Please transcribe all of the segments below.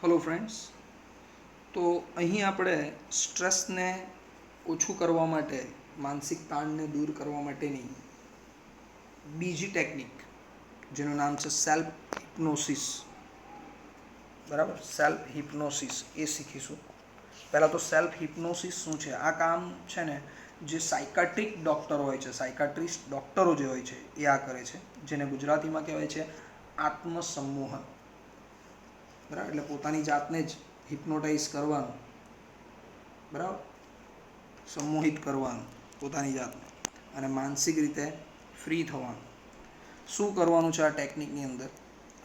Hello friends, તો અહીં આપણે સ્ટ્રેસને ઓછું કરવા માટે, માનસિક તાણને દૂર કરવા માટેની બીજી ટેકનિક જેનું નામ છે સેલ્ફ હિપ્નોસિસ. બરાબર, સેલ્ફ હિપ્નોસિસ એ શીખીશું. પહેલાં તો સેલ્ફ હિપ્નોસિસ શું છે? આ કામ છે ને જે સાયકાટ્રિક ડૉક્ટર હોય છે, સાયકાટ્રિસ્ટ ડૉક્ટરો જે હોય છે એ આ કરે છે, જેને ગુજરાતીમાં કહેવાય છે આત્મસંમોહન. બરાબર, એટલે પોતાની જાતને જ હિપ્નોટાઇઝ કરવાનું, બરાબર, સંમોહિત કરવાનું પોતાની જાતને, અને માનસિક રીતે ફ્રી થવાનું. શું કરવાનું છે આ ટેકનિકની અંદર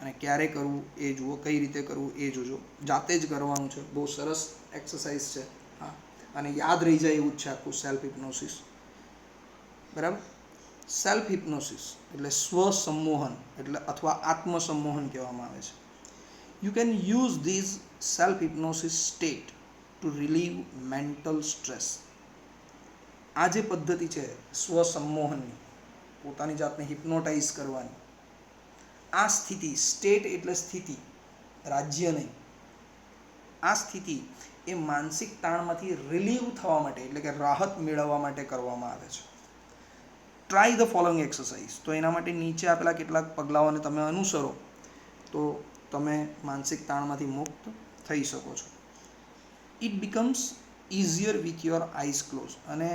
અને ક્યારે કરવું એ જુઓ, કઈ રીતે કરવું એ જોજો. જાતે જ કરવાનું છે, બહુ સરસ એક્સરસાઇઝ છે. હા, અને યાદ રહી જાય એવું જ છે આખું સેલ્ફ હિપ્નોસિસ. બરાબર, સેલ્ફ હિપ્નોસિસ એટલે સ્વસંમોહન, એટલે અથવા આત્મસંમોહન કહેવામાં આવે છે. You can use this self-hypnosis state to relieve mental stress. આ જે પદ્ધતિ છે સ્વસંમોહનની, પોતાની જાતને હિપ્નોટાઇઝ કરવાની, આ સ્થિતિ, સ્ટેટ એટલે સ્થિતિ, રાજ્ય નહીં, આ સ્થિતિ એ માનસિક તાણમાંથી રિલીવ થવા માટે, એટલે કે રાહત મેળવવા માટે કરવામાં આવે છે. Try the following exercise. તો એના માટે નીચે આપેલા કેટલાક પગલાઓને તમે અનુસરો તો તમે માનસિક તાણમાંથી મુક્ત થઈ શકો છો. It becomes easier with your eyes close. અને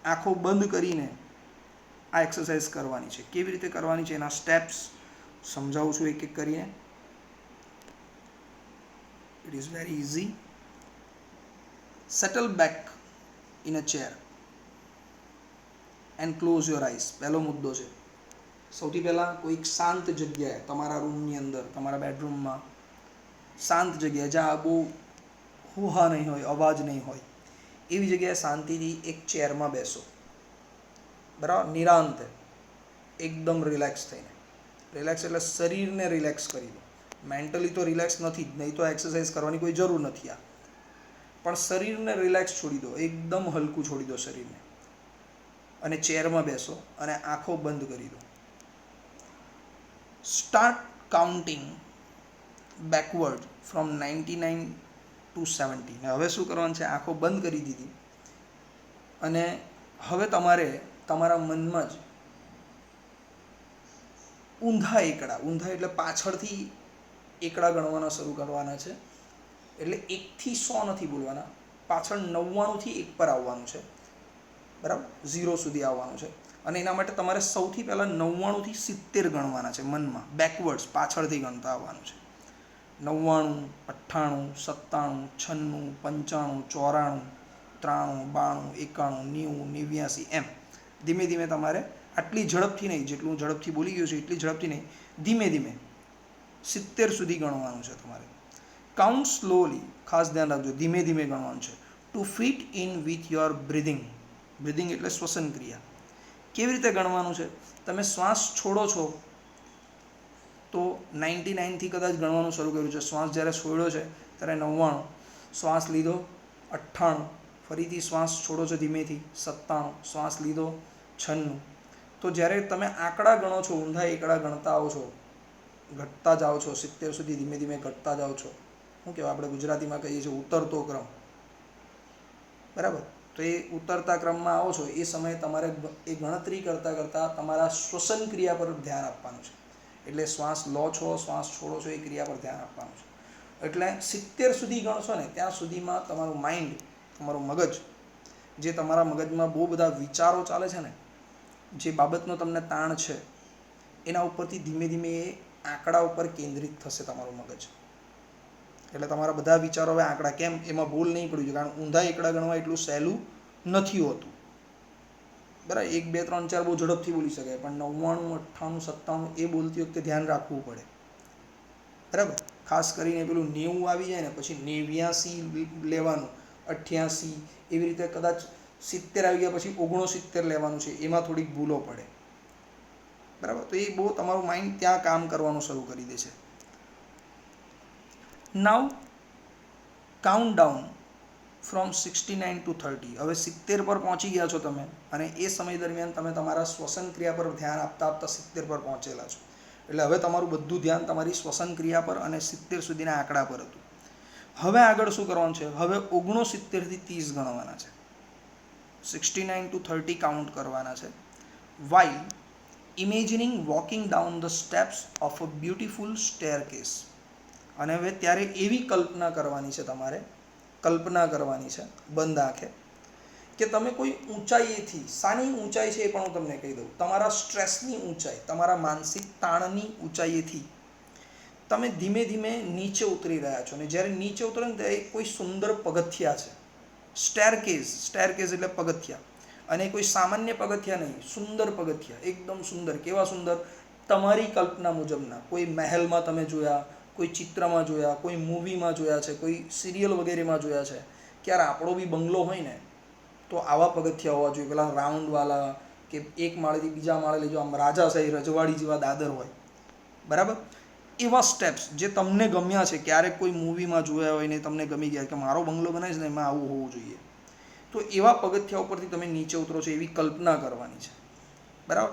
આંખો બંધ કરીને આ એક્સરસાઇઝ કરવાની છે. કેવી રીતે કરવાની છે એના સ્ટેપ્સ સમજાવું છું એક એક કરીને. It is very easy. Settle back in a chair and close your eyes. પહેલો મુદ્દો છે. સૌથી પહેલાં કોઈક શાંત જગ્યાએ, તમારા રૂમની અંદર, તમારા બેડરૂમમાં શાંત જગ્યાએ, જ્યાં બહુ હુહા નહીં હોય, અવાજ નહીં હોય, એવી જગ્યાએ શાંતિથી એક ચેરમાં બેસો. બરાબર, નિરાંતે, એકદમ રિલેક્સ થઈને. રિલેક્સ એટલે શરીરને રિલેક્સ કરી દો. મેન્ટલી તો રિલેક્સ નથી જ, નહીં તો એક્સરસાઇઝ કરવાની કોઈ જરૂર નથી. આ પણ શરીરને રિલેક્સ છોડી દો, એકદમ હલકું છોડી દો શરીરને, અને ચેરમાં બેસો અને આંખો બંધ કરી દો. Start counting backward from 99 to 70. ને હવે શું કરવાનું છે? આંખો બંધ કરી દીધી અને હવે તમારે તમારા મનમાં જ ઊંધા એકડા, ઊંધા એટલે પાછળથી એકડા ગણવાના શરૂ કરવાના છે. એટલે 1 થી 100 નથી બોલવાના, પાછળ 99થી 1 પર આવવાનું છે. બરાબર, 0 સુધી આવવાનું છે. અને એના માટે તમારે સૌથી પહેલાં 99થી 70 ગણવાના છે મનમાં, બેકવર્ડ્સ, પાછળથી ગણતા આવવાનું છે. 99, 98, 97, 96, 95, 94, 93, 92, 91, 90, 89, એમ ધીમે ધીમે તમારે, આટલી ઝડપથી નહીં, જેટલું ઝડપથી બોલી ગયું છે એટલી ઝડપથી નહીં, ધીમે ધીમે 70 સુધી ગણવાનું છે તમારે. કાઉન્ટ સ્લોલી, ખાસ ધ્યાન રાખજો, ધીમે ધીમે ગણવાનું છે. To fit in with your breathing. Breathing એટલે શ્વસન ક્રિયા. કેવી રીતે ગણવાનું છે? તમે શ્વાસ છોડો છો તો 99થી કદાચ ગણવાનું શરૂ કર્યું છે. શ્વાસ જ્યારે છોડ્યો છે ત્યારે 99, શ્વાસ લીધો 98, ફરીથી શ્વાસ છોડો છો ધીમેથી 97, શ્વાસ લીધો 96. તો જ્યારે તમે આંકડા ગણો છો, ઊંધા એકડા ગણતા આવો છો, ઘટતા જાઓ છો, 70 સુધી ધીમે ધીમે ઘટતા જાઓ છો. શું કહેવાય, આપણે ગુજરાતીમાં કહીએ છીએ ઉતરતો ક્રમ. બરાબર, તો એ ઉતરતા ક્રમમાં આવો છો એ સમયે તમારે એ ગણતરી કરતાં કરતાં તમારા શ્વસન ક્રિયા પર ધ્યાન આપવાનું છે. એટલે શ્વાસ લો છો, શ્વાસ છોડો છો, એ ક્રિયા પર ધ્યાન આપવાનું છે. એટલે 70 સુધી ગણશો ને ત્યાં સુધીમાં તમારું માઇન્ડ, તમારું મગજ, જે તમારા મગજમાં બહુ બધા વિચારો ચાલે છે ને, જે બાબતનો તમને તાણ છે, એના ઉપરથી ધીમે ધીમે એ આંકડા ઉપર કેન્દ્રિત થશે તમારું મગજ. એટલે તમારા બધા વિચારો હવે આંકડા, કેમ એમાં ભૂલ નહીં પડવી જોઈએ, કારણ ઊંધા એકડા ગણવા એટલું સહેલું નથી હોતું. બરાબર, 1, 2, 3, 4 બહુ ઝડપથી બોલી શકાય, પણ 99, 98, 97 એ બોલતી વખતે ધ્યાન રાખવું પડે. બરાબર, ખાસ કરીને પેલું 90 આવી જાય ને પછી 89 લેવાનું, 88, એવી રીતે કદાચ 70 આવી ગયા પછી 69 લેવાનું છે, એમાં થોડીક ભૂલો પડે. બરાબર, તો એ બહુ તમારું માઇન્ડ ત્યાં કામ કરવાનું શરૂ કરી દે છે. નાવ કાઉન્ટ ડાઉન ફ્રોમ 69 to 30. હવે 70 પર પહોંચી ગયા છો તમે, અને એ સમય દરમિયાન તમે તમારા શ્વસન ક્રિયા પર ધ્યાન આપતા આપતા 70 પર પહોંચેલા છો. એટલે હવે તમારું બધું ધ્યાન તમારી શ્વસન ક્રિયા પર અને 70 સુધીના આંકડા પર હતું. હવે આગળ શું કરવાનું છે? હવે 69 થી 30 ગણવાના છે. 69 to 30 કાઉન્ટ કરવાના છે. while imagining walking down the steps of a beautiful staircase. અને હવે ત્યારે એવી કલ્પના કરવાની છે, તમારે કલ્પના કરવાની છે બંધ આંખે, કે તમે કોઈ ઊંચાઈએથી, શાની ઊંચાઈ છે એ પણ હું તમને કહી દઉં, તમારા સ્ટ્રેસની ઊંચાઈ, તમારા માનસિક તાણની ઊંચાઈએથી તમે ધીમે ધીમે નીચે ઉતરી રહ્યા છો. અને જ્યારે નીચે ઉતરો ને ત્યારે કોઈ સુંદર પગથિયા છે. સ્ટેરકેસ એટલે પગથિયા, અને કોઈ સામાન્ય પગથિયા નહીં, સુંદર પગથિયા, એકદમ સુંદર. કેવા સુંદર? તમારી કલ્પના મુજબના. કોઈ મહેલમાં તમે જોયા, કોઈ ચિત્રમાં જોયા, કોઈ મૂવીમાં જોયા છે, કોઈ સિરિયલ વગેરેમાં જોયા છે કે યાર આપણો બી બંગલો હોય ને તો આવા પગથિયા હોવા જોઈએ, પેલા રાઉન્ડવાળા, કે એક માળેથી બીજા માળે લઈ જાઓ, આમ રાજાશાહી રજવાડી જેવા દાદર હોય, બરાબર? એવા સ્ટેપ્સ જે તમને ગમ્યા છે, ક્યારેક કોઈ મૂવીમાં જોયા હોય ને તમને ગમી ગયા કે મારો બંગલો બનાવીશ ને એમાં આવું હોવું જોઈએ, તો એવા પગથિયા ઉપરથી તમે નીચે ઉતરો છો એવી કલ્પના કરવાની છે, બરાબર?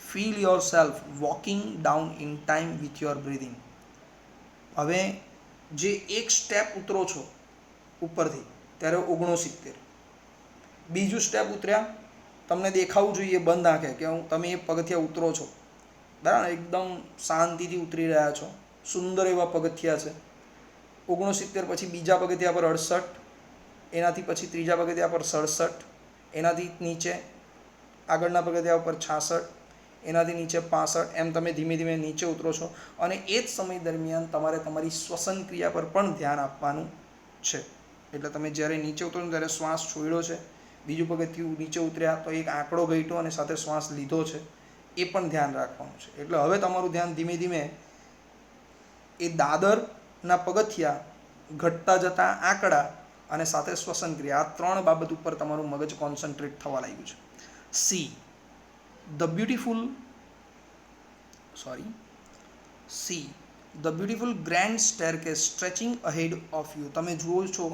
Feel your self walking down in time with your breathing. હવે જે એક સ્ટેપ ઉતરો છો ઉપરથી ત્યારે 69, બીજું સ્ટેપ ઉતર્યા, તમને દેખાવું જોઈએ બંધ આંખે કે તમે એ પગથિયા ઉતરો છો, બરાબર? એકદમ શાંતિથી ઉતરી રહ્યા છો, સુંદર એવા પગથિયા છે. 69 પછી બીજા પગથિયા પર 68, એનાથી પછી ત્રીજા પગથિયા પર 67, એનાથી નીચે આગળના પગથિયા પર 66, એનાથી નીચે 65, એમ તમે ધીમે ધીમે નીચે ઉતરો છો. અને એ જ સમય દરમિયાન તમારે તમારી શ્વસન ક્રિયા પર પણ ધ્યાન આપવાનું છે. એટલે તમે જ્યારે નીચે ઉતરો ત્યારે શ્વાસ છોડ્યો છે, બીજું પગથિયું નીચે ઉતર્યા તો એક આંકડો ઘટ્યો અને સાથે શ્વાસ લીધો છે, એ પણ ધ્યાન રાખવાનું છે. એટલે હવે તમારું ધ્યાન ધીમે ધીમે એ દાદરના પગથિયા, ઘટતા જતા આંકડા અને સાથે શ્વસન ક્રિયા, આ 3 બાબત ઉપર તમારું મગજ કોન્સન્ટ્રેટ થવા લાગ્યું છે. See the beautiful grand staircase stretching ahead of you. તમે જુઓ છો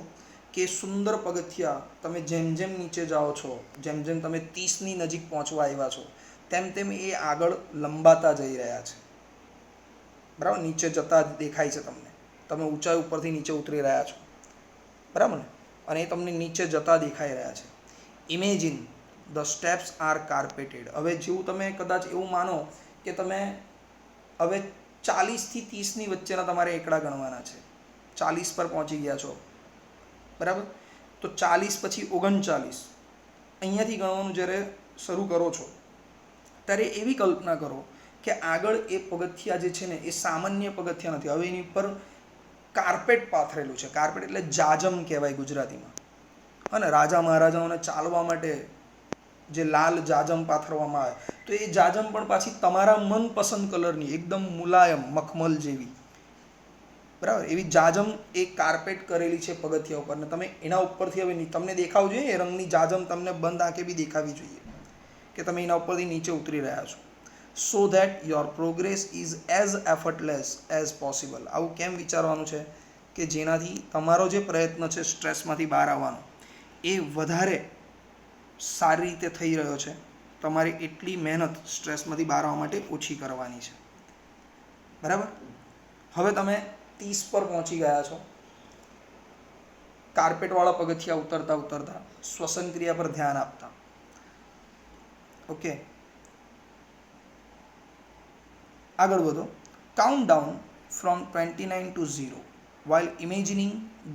કે સુંદર પગથિયા, તમે જેમ જેમ નીચે જાઓ છો, જેમ જેમ તમે 30ની નજીક પહોંચવા આવ્યા છો, તેમ તેમ એ આગળ લંબાતા જઈ રહ્યા છે, બરાબર? નીચે જતા દેખાય છે તમને, તમે ઊંચાઈ ઉપરથી નીચે ઉતરી રહ્યા છો, બરાબર ને? અને એ તમને નીચે જતા દેખાઈ રહ્યા છે. Imagine the steps are carpeted. હવે જેવું તમે કદાચ એવું માનો કે તમે હવે 40થી 30ની વચ્ચેના તમારે એકડા ગણવાના છે, 40 પર પહોંચી ગયા છો, બરાબર? તો 40 પછી 39, અહીંયાથી ગણવાનું જ્યારે શરૂ કરો છો ત્યારે એવી કલ્પના કરો કે આગળ એ પગથિયા જે છે ને એ સામાન્ય પગથિયા નથી. હવે એની પર કાર્પેટ પાથરેલું છે. કાર્પેટ એટલે જાજમ કહેવાય ગુજરાતીમાં. અને રાજા મહારાજાઓને ચાલવા માટે જે લાલ જાજમ પાથરવામાં આવે, તો એ જાજમ પણ પાછી તમારા મનપસંદ કલરની, એકદમ મુલાયમ, મખમલ જેવી, બરાબર? એવી જાજમ એ કાર્પેટ કરેલી છે પગથિયા ઉપર, ને તમે એના ઉપરથી હવે તમને દેખાવું જોઈએ, એ રંગની જાજમ તમને બંધ આંખે બી દેખાવી જોઈએ કે તમે એના ઉપરથી નીચે ઉતરી રહ્યા છો. So that your progress is as effortless as possible. આવું કેમ વિચારવાનું છે? કે જેનાથી તમારો જે પ્રયત્ન છે સ્ટ્રેસમાંથી બહાર આવવાનો એ વધારે સારી રીતે થઈ રહ્યો છે. તમારી એટલી મહેનત સ્ટ્રેસમાંથી બહાર આવવા માટે ઓછી કરવાની છે, બરાબર? હવે તમે 30 પર પહોંચી ગયા છો, કાર્પેટવાળા પગથિયા ઉતરતા ઉતરતા, શ્વસન ક્રિયા પર ધ્યાન આપતા. ઓકે, આગળ વધો. Count down from 29 to 0 while imagining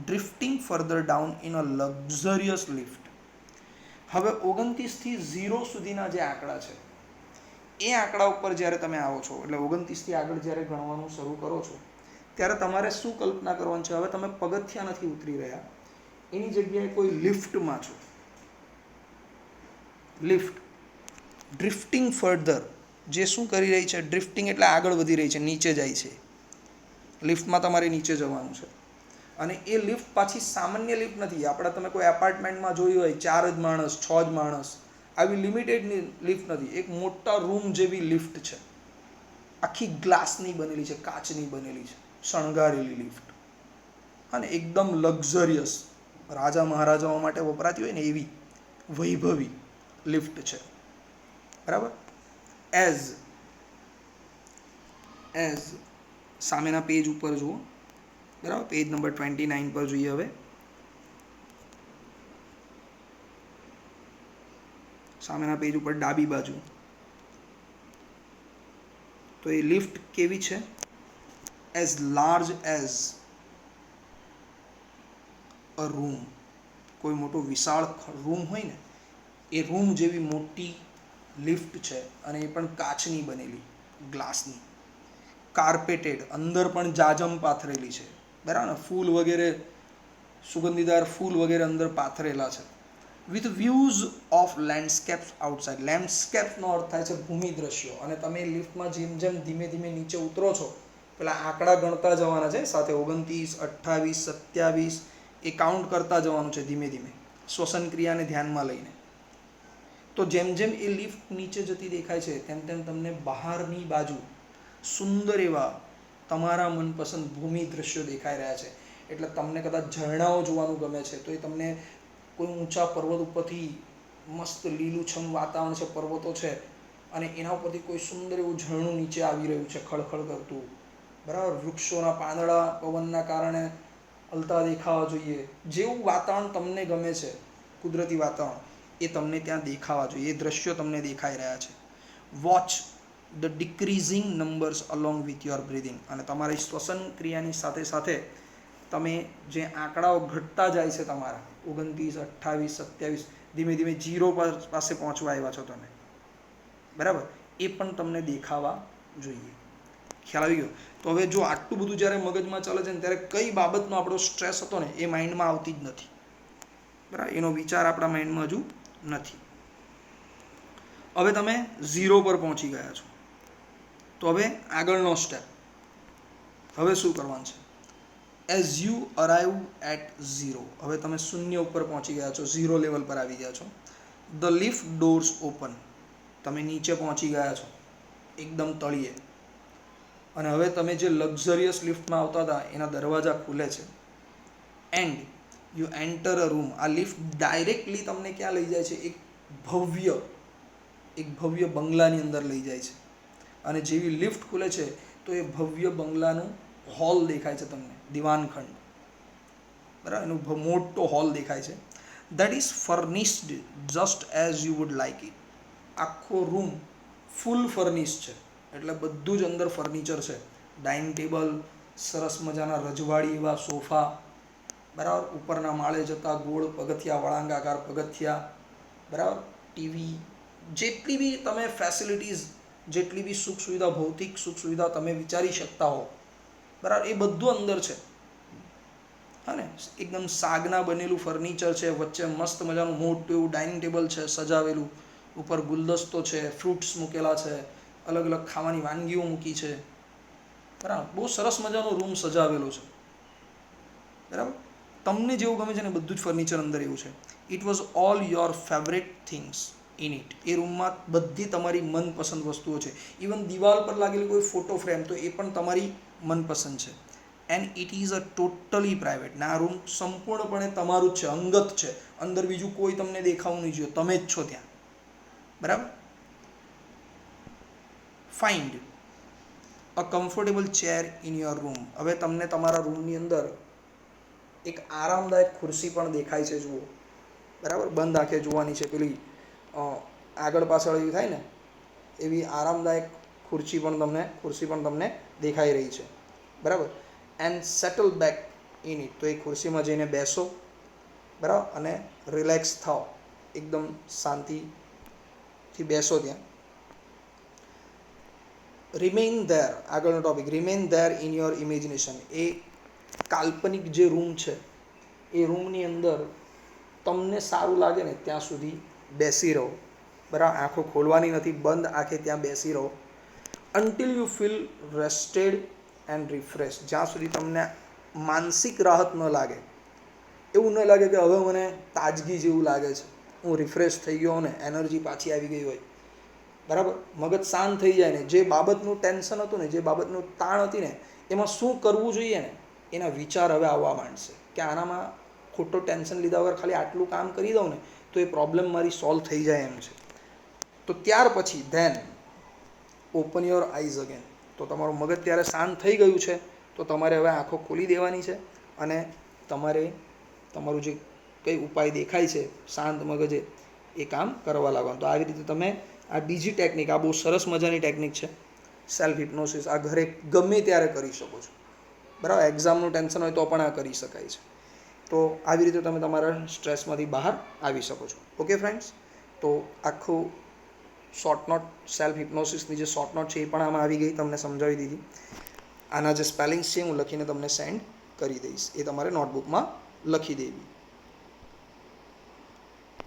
drifting further down in a luxurious lift. હવે 29થી 0 સુધીના જે આંકડા છે એ આંકડા ઉપર જ્યારે તમે આવો છો, એટલે 29થી આગળ જ્યારે ગણવાનું શરૂ કરો છો ત્યારે તમારે શું કલ્પના કરવાની છે? હવે તમે પગથિયા નથી ઉતરી રહ્યા, એની જગ્યાએ કોઈ લિફ્ટમાં છો. લિફ્ટ ડ્રિફ્ટિંગ ફર્ધર, જે શું કરી રહી છે? ડ્રિફ્ટિંગ એટલે આગળ વધી રહી છે, નીચે જાય છે. લિફ્ટમાં તમારે નીચે જવાનું છે. અને એ લિફ્ટ પાછી સામાન્ય લિફ્ટ નથી. આપણે તમે કોઈ એપાર્ટમેન્ટમાં જોયું હોય 4 જ માણસ, 6 જ માણસ, આવી લિમિટેડ લિફ્ટ નથી. એક મોટા રૂમ જેવી લિફ્ટ છે, આખી ગ્લાસની બનેલી છે, કાચની બનેલી છે, શણગારેલી લિફ્ટ, અને એકદમ લક્ઝરિયસ, રાજા મહારાજાઓ માટે વપરાતી હોય ને એવી વૈભવી લિફ્ટ છે, બરાબર? એઝ સામેના પેજ ઉપર જુઓ. બરાબર. પેજ નંબર 29 પર જોઈએ હવે. સામેના પેજ ઉપર ડાબી બાજુ. તો એ લિફ્ટ કેવી છે? As large as a room. કોઈ મોટો વિશાળ રૂમ હોય ને, એ રૂમ જેવી મોટી લિફ્ટ છે, અને એ પણ કાચની બનેલી, ગ્લાસની. કાર્પેટેડ, અંદર પણ જાજમ પાથરેલી છે, બરાબર ને, ફૂલ વગેરે, સુગંધીદાર ફૂલ વગેરે અંદર પાથરેલા છે. With views of landscapes outside. લેન્ડસ્કેપ્સનો અર્થ થાય છે ભૂમિ દ્રશ્યો. અને તમે લિફ્ટમાં જેમ જેમ ધીમે ધીમે નીચે ઉતરો છો, પેલા આંકડા ગણતા જવાના છે સાથે, 29, 28, 27, એ કાઉન્ટ કરતા જવાનું છે ધીમે ધીમે, શ્વસન ક્રિયાને ધ્યાનમાં લઈને. તો જેમ જેમ એ લિફ્ટ નીચે જતી દેખાય છે, તેમ તેમ તમને બહારની બાજુ સુંદર એવા તમારા મનપસંદ ભૂમિ દ્રશ્યો દેખાઈ રહ્યા છે. એટલે તમને કદાચ ઝરણાઓ જોવાનું ગમે છે, તો એ તમને કોઈ ઊંચા પર્વત ઉપરથી મસ્ત લીલુંછમ વાતાવરણ છે, પર્વતો છે, અને એના ઉપરથી કોઈ સુંદર એવું ઝરણું નીચે આવી રહ્યું છે, ખળખળ કરતું, બરાબર. વૃક્ષોના પાંદડા પવનના કારણે હલતા દેખાવા જોઈએ. જેવું વાતાવરણ તમને ગમે છે, કુદરતી વાતાવરણ, એ તમને ત્યાં દેખાવા જોઈએ. એ દ્રશ્યો તમને દેખાઈ રહ્યા છે. Watch the decreasing numbers along with your breathing. અને તમારી શ્વસન ક્રિયાની સાથે સાથે તમે જે આંકડાઓ ઘટતા જાય છે તમારા, 29, 28, 27, ધીમે ધીમે 0 પાસે પહોંચવા આવ્યા છો તમે, બરાબર, એ પણ તમને દેખાવા જોઈએ. ખ્યાલ આવી ગયો? તો હવે જો આટલું બધું જ્યારે મગજમાં ચાલે છે ને, ત્યારે કઈ બાબતનો આપણો સ્ટ્રેસ હતો ને, એ માઇન્ડમાં આવતી જ નથી, બરાબર. એનો વિચાર આપણા માઇન્ડમાં હજુ નથી. હવે તમે 0 પર પહોંચી ગયા છો. તો હવે આગળનો સ્ટેપ, હવે શું કરવાનું છે? As you arrive at 0. હવે તમે શૂન્ય ઉપર પહોંચી ગયા છો, 0 લેવલ પર આવી ગયા છો. The lift doors open. તમે નીચે પહોંચી ગયા છો, એકદમ તળિયે. અને હવે તમે જે લક્ઝરિયસ લિફ્ટમાં આવતા હતા, એના દરવાજા ખુલે છે. And you enter a room. આ લિફ્ટ ડાયરેક્ટલી તમને ક્યાં લઈ જાય છે? એક ભવ્ય બંગલાની અંદર લઈ જાય છે. અને જેવી લિફ્ટ ખુલે છે, તો એ ભવ્ય બંગલાનું હોલ દેખાય છે તમને, દિવાનખંડ, બરાબર. એનું મોટો હોલ દેખાય છે. That is furnished just as you would like it. આખો રૂમ ફૂલ ફર્નિશ છે, એટલે બધું જ અંદર ફર્નિચર છે. ડાઇનિંગ ટેબલ, સરસ મજાના રજવાડી એવા સોફા, બરાબર. ઉપરના માળે જતા ગોળ પગથિયા, વળાંગાકાર પગથિયા, બરાબર. ટીવી, જેટલી બી તમે ફેસિલિટીઝ, જેટલી બી સુખ સુવિધા, ભૌતિક સુખ સુવિધા તમે વિચારી શકતા હો, બરાબર, એ બધું અંદર છે. હા ને, એકદમ સાગના બનેલું ફર્નિચર છે, વચ્ચે મસ્ત મજાનું મોટું એવું ડાઇનિંગ ટેબલ છે સજાવેલું, ઉપર ગુલદસ્તો છે, ફ્રૂટ્સ મૂકેલા છે, અલગ અલગ ખાવાની વાનગીઓ મૂકી છે, બરાબર. બહુ સરસ મજાનો રૂમ સજાવેલો છે, બરાબર. તમને જેવું ગમે છે ને, બધું જ ફર્નિચર અંદર એવું છે. It was all your favourite things in it. એ રૂમમાં બધી તમારી મનપસંદ વસ્તુઓ છે. ઇવન દિવાલ પર લાગેલી કોઈ ફોટો ફ્રેમ, તો એ પણ તમારી મનપસંદ છે. And it is a totally private. ના, રૂમ સંપૂર્ણપણે તમારું જ છે, અંગત છે. અંદર બીજું કોઈ તમને દેખાવું નહીં જોઈએ, તમે જ છો ત્યાં, બરાબર. Find a comfortable chair in your room. હવે તમને તમારા રૂમની અંદર એક આરામદાયક ખુરશી પણ દેખાય છે, જુઓ, બરાબર. બંધ આંખે જોવાની છે, પેલી આગળ પાછળ એવી થાય ને, એવી આરામદાયક ખુરશી પણ તમને દેખાઈ રહી છે, બરાબર. And settle back in it. તો એ ખુરશીમાં જઈને બેસો, બરાબર, અને રિલેક્સ થાઓ, એકદમ શાંતિથી બેસો ત્યાં. Remain there. આગળનો topic, remain there in your imagination. એ કાલ્પનિક જે રૂમ છે, એ રૂમની અંદર તમને સારું લાગે ને ત્યાં સુધી બેસી રહો, બરાબર. આંખો ખોલવાની નથી, બંધ આંખે ત્યાં બેસી રહો. Until you feel rested and refresh. જ્યાં સુધી તમને માનસિક રાહત ન લાગે, એવું ન લાગે કે હવે મને તાજગી જેવું લાગે છે, હું રિફ્રેશ થઈ ગયો ને, એનર્જી પાછી આવી ગઈ હોય, બરાબર. મગજ શાંત થઈ જાય ને, જે બાબતનું ટેન્શન હતું ને, જે બાબતનું તાણ હતી ને, એમાં શું કરવું જોઈએ ને, એના વિચાર હવે આવવા માંડશે કે આનામાં ખોટો ટેન્શન લીધા વગર ખાલી આટલું કામ કરી દઉં ને, તો એ પ્રોબ્લેમ મારી સોલ્વ થઈ જાય એમ છે. તો ત્યાર પછી then open your eyes again. તો તમારું મગજ ત્યારે શાંત થઈ ગયું છે, તો તમારે હવે આંખો ખોલી દેવાની છે અને તમારે તમારું જે કંઈ ઉપાય દેખાય છે શાંત મગજે એ કામ કરવા લાગવાનું. તો આવી રીતે તમે આ બીજી ટેકનિક, આ બહુ સરસ મજાની ટેકનિક છે સેલ્ફ હિપ્નોસિસ, આ ઘરે ગમે ત્યારે કરી શકો છો. બરાબર, એક્ઝામનું ટેન્શન હોય તો પણ આ કરી શકાય છે. તો આવી રીતે તમે તમારા સ્ટ્રેસમાંથી બહાર આવી શકો છો. ઓકે ફ્રેન્ડ્સ, તો આખું શોર્ટ નોટ સેલ્ફ હિપ્નોસિસની જે શોર્ટ નોટ છે એ પણ આમાં આવી ગઈ, તમને સમજાવી દીધી. આના જે સ્પેલિંગ્સ છે હું લખીને તમને સેન્ડ કરી દઈશ, એ તમારે નોટબુકમાં લખી દેવી.